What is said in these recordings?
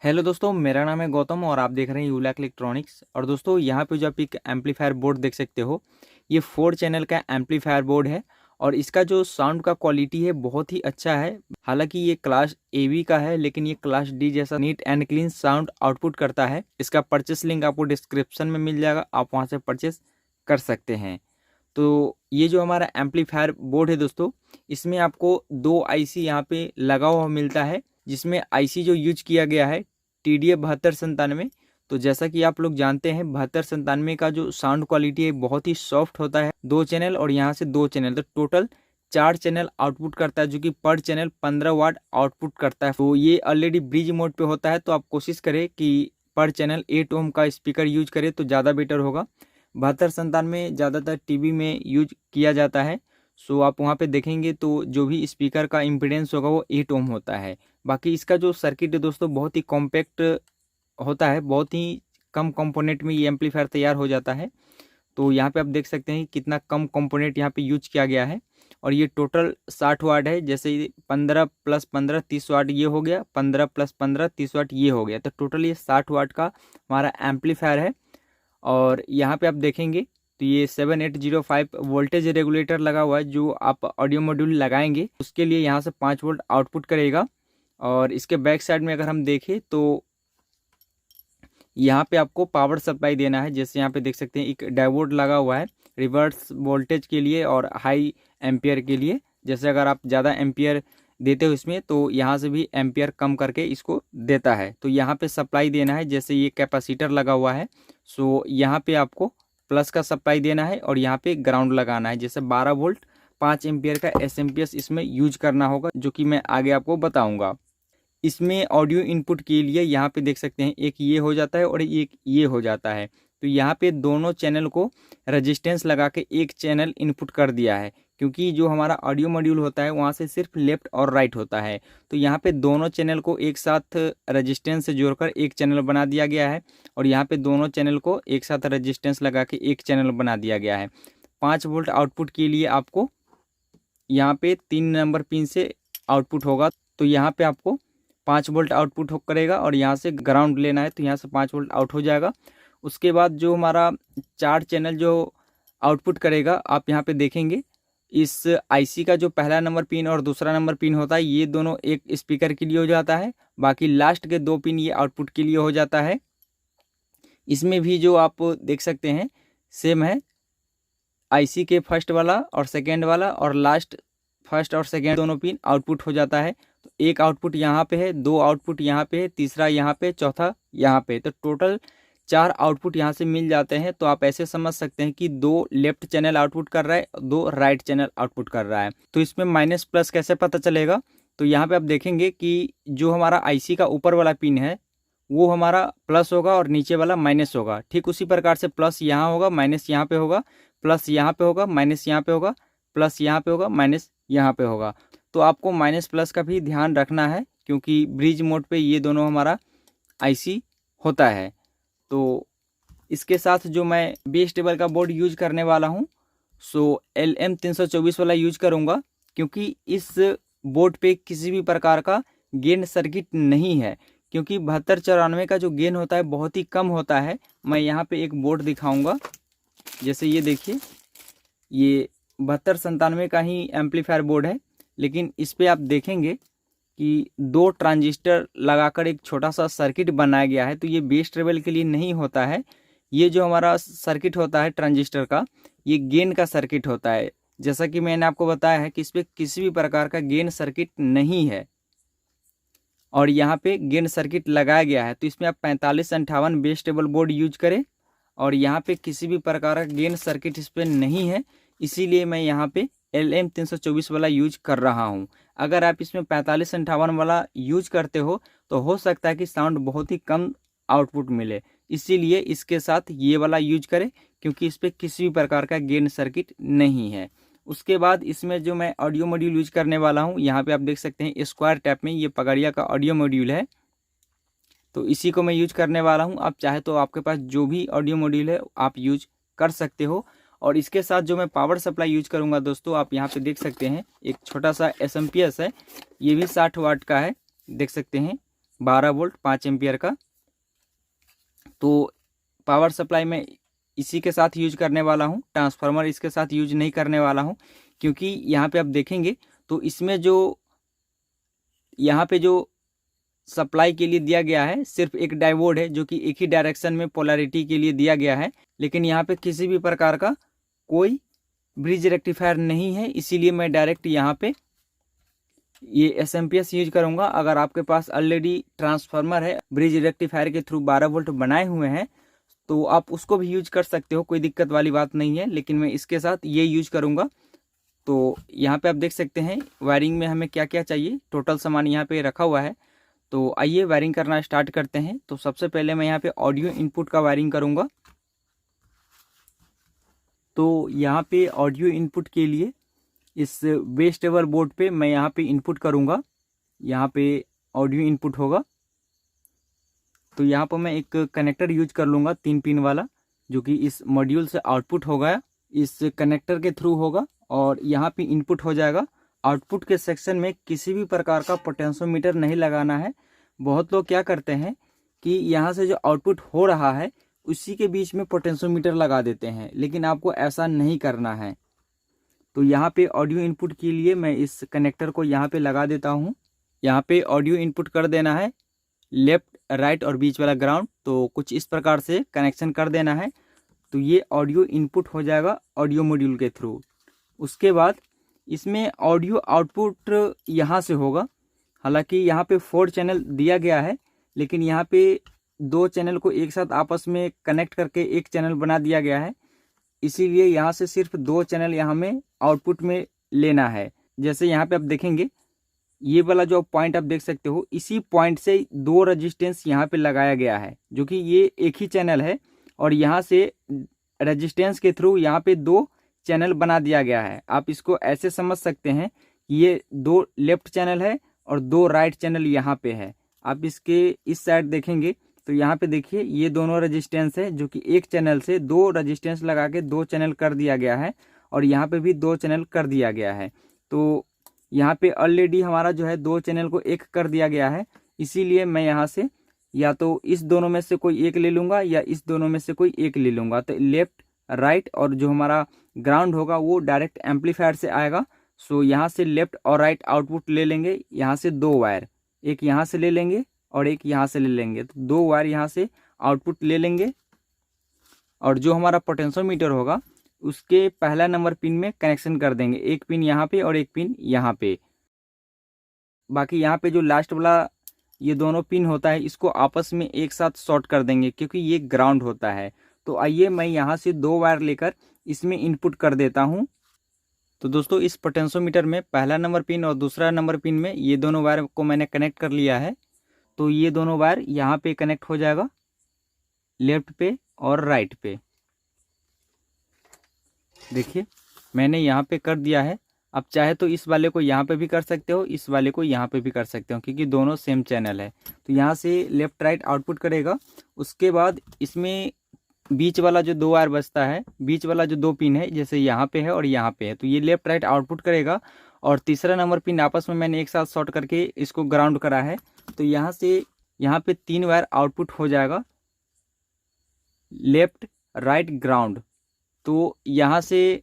Hello दोस्तों, मेरा नाम है गौतम और आप देख रहे हैं यूलैक इलेक्ट्रॉनिक्स। और दोस्तों यहाँ पे जो आप एक एम्पलीफायर बोर्ड देख सकते हो, ये 4 चैनल का एम्पलीफायर बोर्ड है। और इसका जो साउंड का क्वालिटी है बहुत ही अच्छा है। हालांकि ये क्लास एवी का है, लेकिन ये क्लास डी जैसा neat and clean sound output करता है। इसका परचेस लिंक आपको डिस्क्रिप्शन में मिल जाएगा, आप वहाँ से परचेस कर सकते हैं। तो ये जो हमारा एम्पलीफायर बोर्ड है दोस्तों, इसमें आपको 2 आईसी यहाँ पे लगा हुआ मिलता है, जिसमें आईसी जो यूज किया गया है TDA 7297। तो जैसा कि आप लोग जानते हैं 7297 का जो साउंड क्वालिटी है बहुत ही सॉफ्ट होता है। 2 चैनल और यहाँ से 2 चैनल, तो टोटल 4 चैनल आउटपुट करता है, जो कि पर चैनल 15 वाट आउटपुट करता है। तो ये ऑलरेडी ब्रिज मोड पे होता है, तो आप कोशिश करें कि पर चैनल 8 ओम का स्पीकर यूज करें तो ज़्यादा बेटर होगा। 7297 ज़्यादातर टीवी में यूज किया जाता है। सो आप वहाँ पे देखेंगे तो जो भी स्पीकर का इम्पीडेंस होगा वो 8 ओम होता है। बाकी इसका जो सर्किट है दोस्तों बहुत ही कॉम्पैक्ट होता है, बहुत ही कम कंपोनेंट में ये एम्पलीफायर तैयार हो जाता है। तो यहाँ पे आप देख सकते हैं कितना कम कंपोनेंट यहाँ पे यूज किया गया है। और ये टोटल 60 वाट है, जैसे 15 + 15 30 वाट ये हो गया, 15 + 15 30 वाट ये हो गया। तो टोटल ये 60 वाट का हमारा एम्पलीफायर है। और यहाँ पे आप देखेंगे तो ये 7805 वोल्टेज रेगुलेटर लगा हुआ है। जो आप ऑडियो मॉड्यूल लगाएंगे उसके लिए यहाँ से 5 वोल्ट आउटपुट करेगा। और इसके बैक साइड में अगर हम देखें तो यहाँ पे आपको पावर सप्लाई देना है। जैसे यहाँ पे देख सकते हैं एक डायोड लगा हुआ है रिवर्स वोल्टेज के लिए और हाई एम्पियर के लिए। जैसे अगर आप ज़्यादा एम्पियर देते हो इसमें तो यहाँ से भी एम्पियर कम करके इसको देता है। तो यहाँ पे सप्लाई देना है, जैसे ये कैपेसिटर लगा हुआ है। सो यहाँ पे आपको प्लस का सप्लाई देना है और यहाँ पे ग्राउंड लगाना है। जैसे 12 वोल्ट 5 एम्पियर का एसएमपीएस इसमें यूज करना होगा, जो कि मैं आगे आपको बताऊँगा। इसमें ऑडियो इनपुट के लिए यहाँ पे देख सकते हैं एक ये हो जाता है और एक ये हो जाता है। तो यहाँ पे दोनों चैनल को रेजिस्टेंस लगा के एक चैनल इनपुट कर दिया है, क्योंकि जो हमारा ऑडियो मॉड्यूल होता है वहाँ से सिर्फ लेफ्ट और राइट होता है। तो यहाँ पे दोनों चैनल को एक साथ रेजिस्टेंस से जोड़कर एक चैनल बना दिया गया है। और यहाँ पे दोनों चैनल को एक साथ रेजिस्टेंस लगा के एक चैनल बना दिया गया है। 5 वोल्ट आउटपुट के लिए आपको यहाँ पे 3 नंबर पिन से आउटपुट होगा। तो यहाँ पे आपको 5 वोल्ट आउटपुट हो करेगा और यहाँ से ग्राउंड लेना है तो यहाँ से 5 वोल्ट आउट हो जाएगा। उसके बाद जो हमारा 4 चैनल जो आउटपुट करेगा, आप यहाँ पे देखेंगे इस आईसी का जो पहला नंबर पिन और दूसरा नंबर पिन होता है ये दोनों एक स्पीकर के लिए हो जाता है। बाकी लास्ट के 2 पिन ये आउटपुट के लिए हो जाता है। इसमें भी जो आप देख सकते हैं सेम है, आईसी के फर्स्ट वाला और सेकेंड वाला और लास्ट फर्स्ट और सेकेंड दोनों पिन आउटपुट हो जाता है। तो एक आउटपुट यहाँ पे है, 2 आउटपुट यहाँ पे है, तीसरा यहाँ पे, चौथा यहाँ पे। तो टोटल 4 आउटपुट यहाँ से मिल जाते हैं। तो आप ऐसे समझ सकते हैं कि 2 लेफ्ट चैनल आउटपुट कर रहा है, 2 राइट चैनल आउटपुट कर रहा है। तो इसमें माइनस प्लस कैसे पता चलेगा, तो यहाँ पे आप देखेंगे कि जो हमारा आईसी का ऊपर वाला पिन है वो हमारा प्लस होगा और नीचे वाला माइनस होगा। ठीक उसी प्रकार से प्लस यहाँ होगा, माइनस यहाँ पे होगा, प्लस यहाँ पे होगा, माइनस यहाँ पे होगा, प्लस यहाँ पे होगा, माइनस यहाँ पे होगा। तो आपको माइनस प्लस का भी ध्यान रखना है, क्योंकि ब्रिज मोड पे ये दोनों हमारा आईसी होता है। तो इसके साथ जो मैं बेस टेबल का बोर्ड यूज करने वाला हूँ सो LM324 वाला यूज करूँगा, क्योंकि इस बोर्ड पे किसी भी प्रकार का गेन सर्किट नहीं है। क्योंकि 7294 का जो गेन होता है बहुत ही कम होता है। मैं यहाँ पे एक बोर्ड दिखाऊंगा, जैसे ये देखिए, ये 7297 का ही एम्पलीफायर बोर्ड है, लेकिन इस पे आप देखेंगे कि 2 ट्रांजिस्टर लगाकर एक छोटा सा सर्किट बनाया गया है। तो ये बेस ट्रेबल के लिए नहीं होता है। ये जो हमारा सर्किट होता है ट्रांजिस्टर का, ये गेन का सर्किट होता है। जैसा कि मैंने आपको बताया है कि इस पर किसी भी प्रकार का गेन सर्किट नहीं है और यहाँ पे गेन सर्किट लगाया गया है। तो इसमें आप 4558 बेस टेबल बोर्ड यूज करें और यहाँ पे किसी भी प्रकार का गेन सर्किट इस पर नहीं है, इसीलिए मैं यहाँ पे LM324 वाला यूज कर रहा हूँ। अगर आप इसमें 4558 वाला यूज करते हो तो हो सकता है कि साउंड बहुत ही कम आउटपुट मिले, इसीलिए इसके साथ ये वाला यूज करें, क्योंकि इस पर किसी भी प्रकार का गेन सर्किट नहीं है। उसके बाद इसमें जो मैं ऑडियो मॉड्यूल यूज करने वाला हूँ, यहाँ पे आप देख सकते हैं स्क्वायर टाइप में ये पगड़िया का ऑडियो मॉड्यूल है। तो इसी को मैं यूज करने वाला हूँ। आप चाहे तो आपके पास जो भी ऑडियो मॉड्यूल है आप यूज कर सकते हो। और इसके साथ जो मैं पावर सप्लाई यूज करूँगा दोस्तों, आप यहाँ पे देख सकते हैं एक छोटा सा एसएमपीएस है, ये भी 60 वाट का है, देख सकते हैं 12 वोल्ट 5 एम्पियर का। तो पावर सप्लाई में इसी के साथ यूज करने वाला हूँ, ट्रांसफार्मर इसके साथ यूज नहीं करने वाला हूँ, क्योंकि यहाँ पे आप देखेंगे तो इसमें जो यहाँ पे जो सप्लाई के लिए दिया गया है सिर्फ एक डायोड है जो कि एक ही डायरेक्शन में पोलैरिटी के लिए दिया गया है, लेकिन यहाँ पे किसी भी प्रकार का कोई ब्रिज रेक्टिफायर नहीं है। इसीलिए मैं डायरेक्ट यहाँ पे ये एसएमपीएस यूज करूँगा। अगर आपके पास ऑलरेडी ट्रांसफार्मर है ब्रिज रेक्टिफायर के थ्रू 12 वोल्ट बनाए हुए हैं तो आप उसको भी यूज कर सकते हो, कोई दिक्कत वाली बात नहीं है, लेकिन मैं इसके साथ ये यूज करूँगा। तो यहाँ पे आप देख सकते हैं वायरिंग में हमें क्या क्या चाहिए, टोटल सामान यहाँ पे रखा हुआ है। तो आइए वायरिंग करना स्टार्ट करते हैं। तो सबसे पहले मैं यहाँ पे ऑडियो इनपुट का वायरिंग करूँगा। तो यहाँ पे ऑडियो इनपुट के लिए इस बेस टेबल बोर्ड पे मैं यहाँ पे इनपुट करूँगा, यहाँ पे ऑडियो इनपुट होगा। तो यहाँ पर मैं एक कनेक्टर यूज कर लूँगा 3 पिन वाला, जो कि इस मॉड्यूल से आउटपुट होगा, इस कनेक्टर के थ्रू होगा और यहाँ पे इनपुट हो जाएगा। आउटपुट के सेक्शन में किसी भी प्रकार का पोटेंशियोमीटर नहीं लगाना है। बहुत लोग क्या करते हैं कि यहाँ से जो आउटपुट हो रहा है उसी के बीच में पोटेंशियोमीटर लगा देते हैं, लेकिन आपको ऐसा नहीं करना है। तो यहाँ पे ऑडियो इनपुट के लिए मैं इस कनेक्टर को यहाँ पे लगा देता हूँ। यहाँ पे ऑडियो इनपुट कर देना है, लेफ्ट राइट और बीच वाला ग्राउंड, तो कुछ इस प्रकार से कनेक्शन कर देना है। तो ये ऑडियो इनपुट हो जाएगा ऑडियो मॉड्यूल के थ्रू। उसके बाद इसमें ऑडियो आउटपुट यहाँ से होगा। हालांकि यहाँ पे 4 चैनल दिया गया है, लेकिन यहाँ पे 2 चैनल को एक साथ आपस में कनेक्ट करके एक चैनल बना दिया गया है, इसीलिए यहाँ से सिर्फ 2 चैनल यहाँ में आउटपुट में लेना है। जैसे यहाँ पे आप देखेंगे ये वाला जो पॉइंट आप देख सकते हो, इसी पॉइंट से 2 रेजिस्टेंस यहाँ पे लगाया गया है, जो कि ये एक ही चैनल है और यहाँ से रेजिस्टेंस के थ्रू यहाँ पे 2 चैनल बना दिया गया है। आप इसको ऐसे समझ सकते हैं कि ये 2 लेफ्ट चैनल है और 2 राइट चैनल यहाँ पे है। आप इसके इस साइड देखेंगे तो यहाँ पे देखिए ये दोनों रेजिस्टेंस है, जो कि एक चैनल से 2 रेजिस्टेंस लगा के 2 चैनल कर दिया गया है और यहाँ पे भी 2 चैनल कर दिया गया है। तो यहाँ पे ऑलरेडी हमारा जो है 2 चैनल को एक कर दिया गया है, इसीलिए मैं यहाँ से या तो इस दोनों में से कोई एक ले लूँगा या इस दोनों में से कोई एक ले लूँगा। तो लेफ्ट राइट और जो हमारा ग्राउंड होगा वो डायरेक्ट एम्पलीफायर से आएगा। सो यहाँ से लेफ्ट और राइट आउटपुट ले लेंगे। यहाँ से 2 वायर, एक यहाँ से ले लेंगे और एक यहाँ से ले लेंगे। तो 2 वायर यहाँ से आउटपुट ले लेंगे और जो हमारा पोटेंशियोमीटर होगा उसके पहला नंबर पिन में कनेक्शन कर देंगे, एक पिन यहाँ पे और एक पिन यहाँ पे। बाकी यहाँ पे जो लास्ट वाला ये दोनों पिन होता है इसको आपस में एक साथ शॉर्ट कर देंगे, क्योंकि ये ग्राउंड होता है। तो आइए मैं यहाँ से 2 वायर लेकर इसमें इनपुट कर देता हूँ। तो दोस्तों इस पोटेंशियोमीटर में पहला नंबर पिन और दूसरा नंबर पिन में ये दोनों वायर को मैंने कनेक्ट कर लिया है। तो ये दोनों वायर यहाँ पे कनेक्ट हो जाएगा, लेफ्ट पे और राइट पे। देखिए मैंने यहाँ पे कर दिया है। आप चाहे तो इस वाले को यहाँ पे भी कर सकते हो, इस वाले को यहाँ पे भी कर सकते हो, क्योंकि दोनों सेम चैनल है। तो यहाँ से लेफ्ट राइट आउटपुट करेगा। उसके बाद इसमें बीच वाला जो 2 वायर बचता है, बीच वाला जो 2 पिन है, जैसे यहाँ पे है और यहाँ पे है, तो ये लेफ्ट राइट आउटपुट करेगा। और तीसरा नंबर पिन आपस में मैंने एक साथ शॉर्ट करके इसको ग्राउंड करा है। तो यहाँ से यहाँ पे 3 वायर आउटपुट हो जाएगा, लेफ्ट राइट ग्राउंड। तो यहाँ से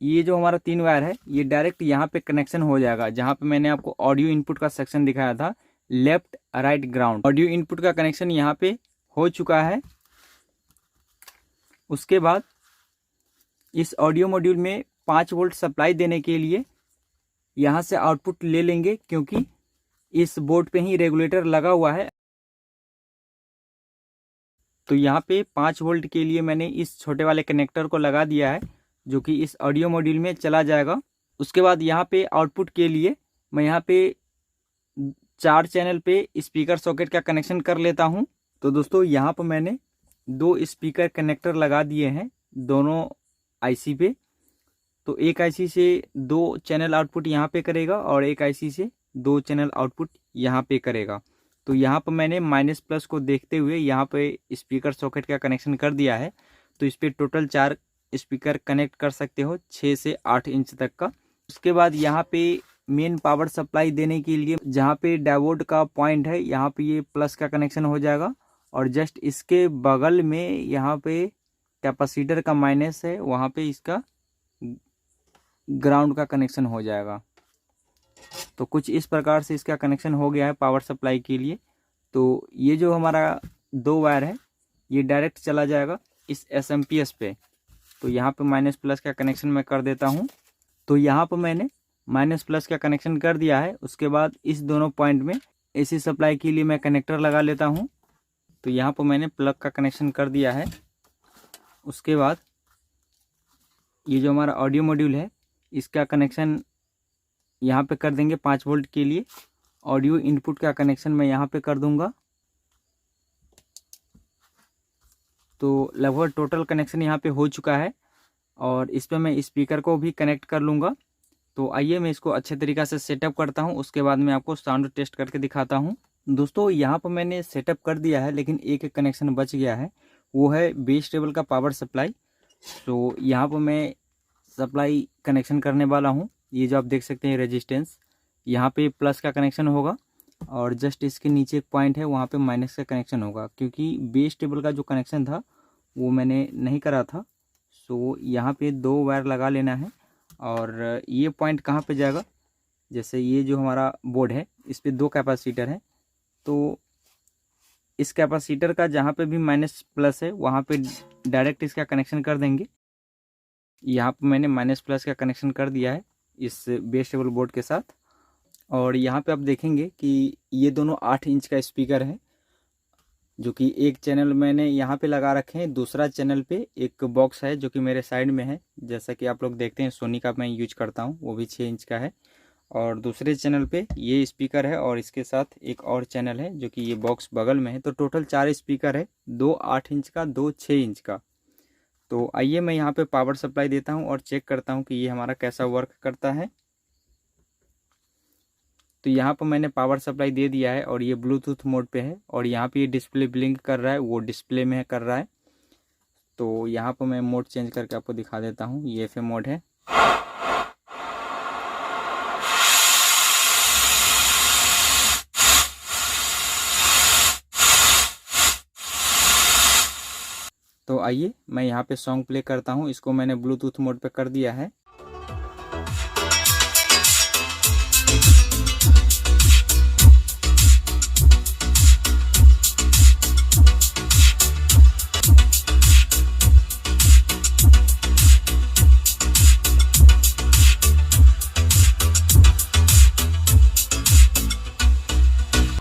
ये जो हमारा 3 वायर है ये डायरेक्ट यहाँ पे कनेक्शन हो जाएगा, जहाँ पे मैंने आपको ऑडियो इनपुट का सेक्शन दिखाया था, left right ground. Audio input का कनेक्शन यहाँ पे हो चुका है। उसके बाद इस ऑडियो मॉड्यूल में 5 वोल्ट सप्लाई देने के लिए यहाँ से आउटपुट ले लेंगे, क्योंकि इस बोर्ड पे ही रेगुलेटर लगा हुआ है। तो यहाँ पे 5 वोल्ट के लिए मैंने इस छोटे वाले कनेक्टर को लगा दिया है, जो कि इस ऑडियो मॉड्यूल में चला जाएगा। उसके बाद यहाँ पे आउटपुट के लिए मैं यहाँ पे 4 चैनल पे स्पीकर सॉकेट का कनेक्शन कर लेता हूँ। तो दोस्तों यहाँ पर मैंने 2 स्पीकर कनेक्टर लगा दिए हैं दोनों आईसी पे। तो एक आईसी से 2 चैनल आउटपुट यहाँ पे करेगा और एक आईसी से 2 चैनल आउटपुट यहाँ पे करेगा। तो यहाँ पर मैंने माइनस प्लस को देखते हुए यहाँ पे स्पीकर सॉकेट का कनेक्शन कर दिया है। तो इस पर टोटल 4 स्पीकर कनेक्ट कर सकते हो 6 से 8 इंच तक का। उसके बाद यहाँ पे मेन पावर सप्लाई देने के लिए जहाँ पे डायोड का पॉइंट है यहाँ पे ये प्लस का कनेक्शन हो जाएगा, और जस्ट इसके बगल में यहाँ पे कैपेसिटर का माइनस है, वहाँ पे इसका ग्राउंड का कनेक्शन हो जाएगा। तो कुछ इस प्रकार से इसका कनेक्शन हो गया है पावर सप्लाई के लिए। तो ये जो हमारा 2 वायर है ये डायरेक्ट चला जाएगा इस एसएमपीएस पे। तो यहाँ पे माइनस प्लस का कनेक्शन मैं कर देता हूँ। तो यहाँ पर मैंने माइनस प्लस का कनेक्शन कर दिया है। उसके बाद इस दोनों पॉइंट में एसी सप्लाई के लिए मैं कनेक्टर लगा लेता हूँ। तो यहाँ पर मैंने प्लग का कनेक्शन कर दिया है। उसके बाद ये जो हमारा ऑडियो मॉड्यूल है इसका कनेक्शन यहाँ पे कर देंगे 5 वोल्ट के लिए। ऑडियो इनपुट का कनेक्शन मैं यहाँ पे कर दूंगा। तो लगभग टोटल कनेक्शन यहाँ पे हो चुका है, और इस पे मैं स्पीकर को भी कनेक्ट कर लूँगा। तो आइए मैं इसको अच्छे तरीक़े से सेटअप करता हूँ, उसके बाद मैं आपको साउंड टेस्ट करके दिखाता हूँ। दोस्तों यहाँ पर मैंने सेटअप कर दिया है, लेकिन एक कनेक्शन बच गया है, वो है बेस टेबल का पावर सप्लाई। तो यहाँ पर मैं सप्लाई कनेक्शन करने वाला हूँ। ये जो आप देख सकते हैं रेजिस्टेंस, यहाँ पे प्लस का कनेक्शन होगा, और जस्ट इसके नीचे एक पॉइंट है वहाँ पे माइनस का कनेक्शन होगा, क्योंकि बेस टेबल का जो कनेक्शन था वो मैंने नहीं करा था। सो यहाँ पे 2 वायर लगा लेना है। और ये पॉइंट कहाँ पे जाएगा, जैसे ये जो हमारा बोर्ड है इस पर 2 कैपेसिटर है, तो इस कैपेसिटर का जहाँ पे भी माइनस प्लस है वहाँ पे डायरेक्ट इसका कनेक्शन कर देंगे। यहाँ पे मैंने माइनस प्लस का कनेक्शन कर दिया है इस बेस टेबल बोर्ड के साथ। और यहाँ पे आप देखेंगे कि ये दोनों 8 इंच का स्पीकर है, जो कि एक चैनल मैंने यहाँ पे लगा रखे हैं, दूसरा चैनल पे एक बॉक्स है जो कि मेरे साइड में है। जैसा कि आप लोग देखते हैं सोनी का मैं यूज करता हूँ, वो भी 6 इंच का है। और दूसरे चैनल पे ये स्पीकर है, और इसके साथ एक और चैनल है जो कि ये बॉक्स बगल में है। तो टोटल 4 स्पीकर है, 2 8 इंच का, 2 6 इंच का। तो आइए मैं यहाँ पे पावर सप्लाई देता हूँ और चेक करता हूँ कि ये हमारा कैसा वर्क करता है। तो यहाँ पर मैंने पावर सप्लाई दे दिया है, और ये ब्लूटूथ मोड पे है, और यहाँ पे ये डिस्प्ले ब्लिंक कर रहा है, वो डिस्प्ले में कर रहा है। तो यहाँ पर मैं मोड चेंज करके आपको दिखा देता हूँ। ये एफएम मोड है। तो आइए मैं यहाँ पे सॉन्ग प्ले करता हूँ। इसको मैंने ब्लूटूथ मोड पे कर दिया है।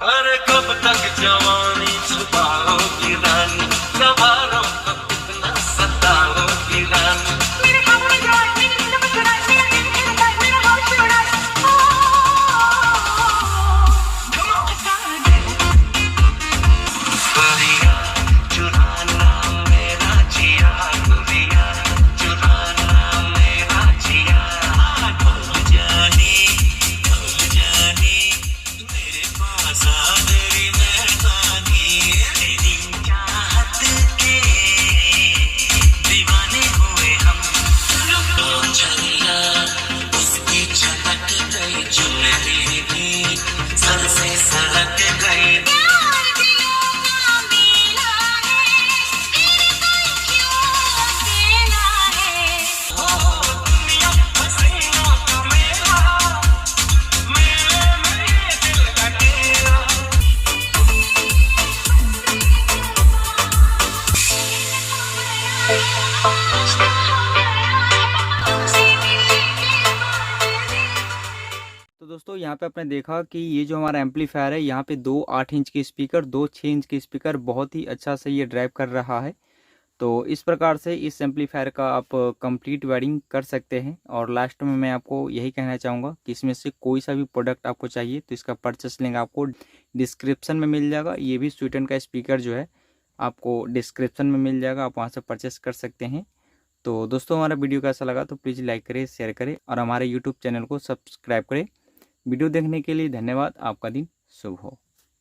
अरे कब तक जवानी छुपाओगी रानी, जवानों को कितना सताओगी रानी। मेरे ख्वाबों में जो आए, मेरी नींदों में चुराए, मेरा दिल की रुकाए, मेरा होश उड़ाए। परिया चुराना मेरा जिया, परिया चुराना मेरा जिया। भूल जानी मेरे पास आ तेरी मेहरबानी, तेरी चाहत के दीवाने हुए हम। तो चलिया उसकी झलक गई ज्वेलरी भी सर से सरक गई। प्यार दिलों का मेला है, तेरे पर क्यों अकेला है। ओ दुनिया हसीनों का मेला, मेले में ये दिल का डेरा। तो दोस्तों यहाँ पे आपने देखा कि ये जो हमारा एम्पलीफायर है, यहाँ पे 2 8 इंच के स्पीकर, 2 6 इंच के स्पीकर बहुत ही अच्छा से ये ड्राइव कर रहा है। तो इस प्रकार से इस एम्पलीफायर का आप कंप्लीट वायरिंग कर सकते हैं। और लास्ट में मैं आपको यही कहना चाहूँगा कि इसमें से कोई सा भी प्रोडक्ट आपको चाहिए तो इसका परचेस लिंक आपको डिस्क्रिप्शन में मिल जाएगा। ये भी स्वीटन का स्पीकर जो है आपको डिस्क्रिप्शन में मिल जाएगा, आप वहाँ से परचेस कर सकते हैं। तो दोस्तों हमारा वीडियो कैसा लगा तो प्लीज़ लाइक करें, शेयर करें, और हमारे यूट्यूब चैनल को सब्सक्राइब करें। वीडियो देखने के लिए धन्यवाद। आपका दिन शुभ हो।